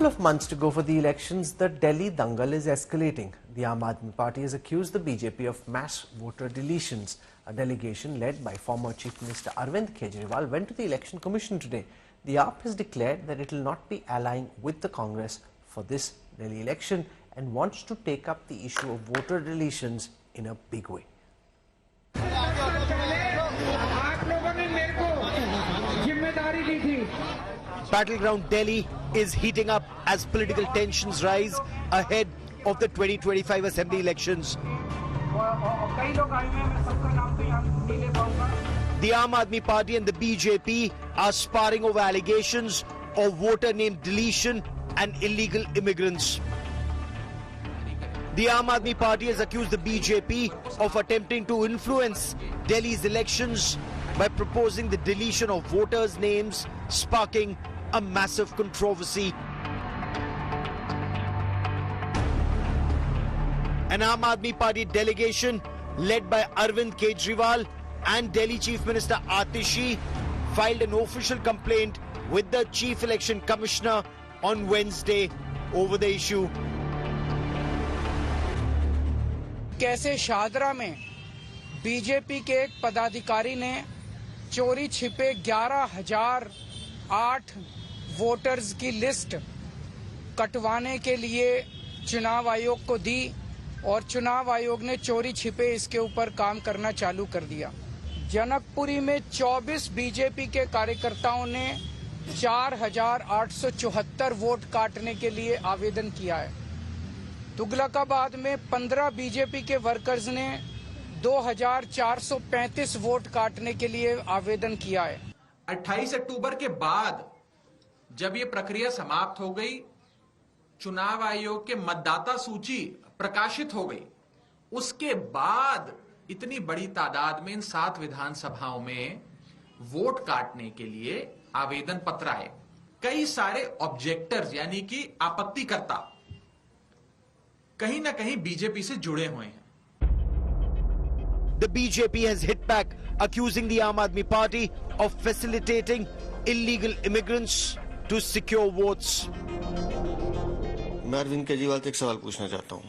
couple of months to go for the elections, the Delhi dangle is escalating. The Aam Aadmi Party has accused the BJP of mass voter deletions. A delegation led by former Chief Minister Arvind Kejriwal went to the Election Commission today. The AAP has declared that it will not be allying with the Congress for this Delhi election and wants to take up the issue of voter deletions in a big way. Battleground Delhi is heating up as political tensions rise ahead of the 2025 assembly elections. The Aam Aadmi Party and the BJP are sparring over allegations of voter name deletion and illegal immigrants. The Aam Aadmi Party has accused the BJP of attempting to influence Delhi's elections by proposing the deletion of voters' names, sparking a massive controversy. An Aam Aadmi Party delegation led by Arvind Kejriwal and Delhi Chief Minister Atishi filed an official complaint with the Chief Election Commissioner on Wednesday over the issue. कैसे शाहदरा में BJP के एक पदाधिकारी ने चोरी छिपे 11,008 voters की list कटवाने के लिए चुनाव आयोग को दी और चुनाव आयोग ने चोरी छिपे इसके ऊपर काम करना चालू कर दिया। जनकपुरी में 24 बीजेपी के कार्यकर्ताओं ने 4,874 वोट काटने के लिए आवेदन किया है। तुगलकाबाद में 15 बीजेपी के वर्कर्स ने 2,435 वोट काटने के लिए आवेदन किया है। 28 अक्टूबर के बाद जब ये प्रक्रिया समाप्त हो गई, चुनाव आयोग के मतदाता सूची प्रकाशित हो गई, उसके बाद इतनी बड़ी तादाद में इन 7 विधानसभाओं में वोट काटने के लिए आवेदन पत्र आए। कई सारे ऑब्जेक्टर्स यानी कि आपत्तिकर्ता कहीं ना कहीं बीजेपी से जुड़े हुए हैं। The BJP has hit back, accusing the Aam Aadmi Party of facilitating illegal immigrants to secure votes. मैं अरविंद केजरीवाल से एक सवाल पूछना चाहता हूं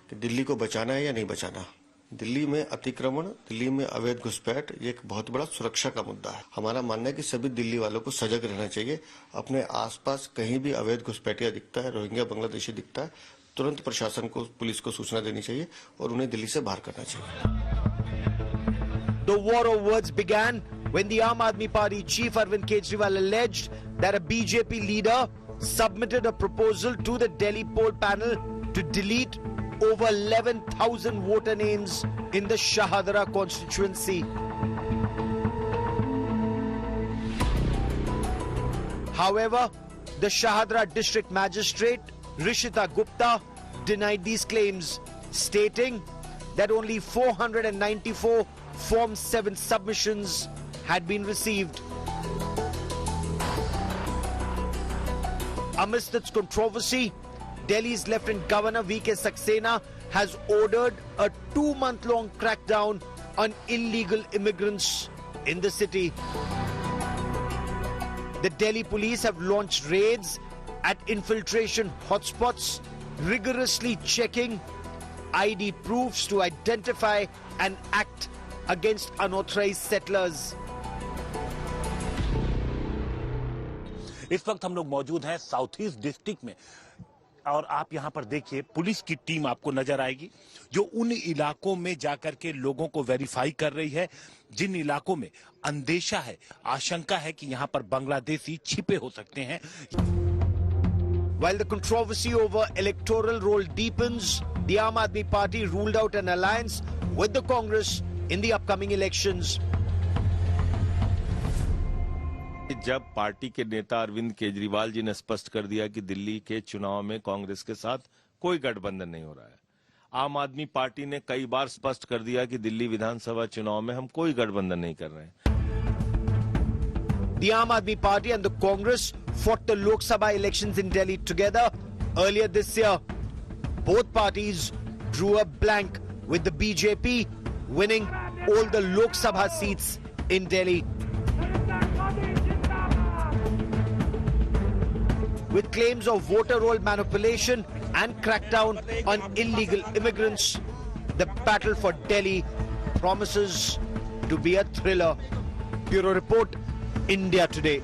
कि दिल्ली को बचाना है या नहीं बचाना। दिल्ली में अतिक्रमण, दिल्ली में अवैध घुसपैठ, ये एक बहुत बड़ा सुरक्षा का मुद्दा है। हमारा मानना है कि सभी दिल्ली वालों को सजग रहना चाहिए। अपने आसपास कहीं भी अवैध घुसपैठिया दिखता है, रोहिंग्या बांग्लादेशी दिखता है, तुरंत प्रशासन को, पुलिस को सूचना देनी चाहिए और उन्हें दिल्ली से बाहर करना चाहिए। The war of words began when the Aam Aadmi Party chief Arvind Kejriwal alleged that a BJP leader submitted a proposal to the Delhi poll panel to delete over 11,000 voter names in the Shahdara constituency. However, the Shahdara district magistrate Rishita Gupta denied these claims, stating that only 494 Form 7 submissions had been received. Amidst its controversy, Delhi's Lieutenant Governor V.K. Saxena has ordered a 2-month-long crackdown on illegal immigrants in the city. The Delhi police have launched raids at infiltration hotspots, rigorously checking ID proofs to identify and act against unauthorized settlers. इस वक्त हम लोग मौजूद हैं south east district में और आप यहां पर देखिए पुलिस की टीम आपको नजर आएगी जो उन इलाकों में जाकर के लोगों को वेरीफाई कर रही है जिन इलाकों में अंदेशा है, आशंका है कि यहां पर बांग्लादेशी छिपे हो सकते हैं। While the controversy over electoral roll deepens, the Aam Aadmi Party ruled out an alliance with the Congress in the upcoming elections. जब पार्टी के नेता अरविंद केजरीवाल जी ने स्पष्ट कर दिया कि दिल्ली के चुनाव में कांग्रेस के साथ कोई गठबंधन नहीं हो रहा है, आम आदमी पार्टी ने कई बार स्पष्ट कर दिया कि दिल्ली विधानसभा चुनाव में हम कोई गठबंधन नहीं कर रहे हैं। The Aam Aadmi Party and the Congress fought the Lok Sabha elections in Delhi together earlier this year. Both parties drew a blank, with the BJP winning all the Lok Sabha seats in Delhi. with claims of voter roll manipulation and crackdown on illegal immigrants. The battle for Delhi promises to be a thriller. Bureau Report, India Today.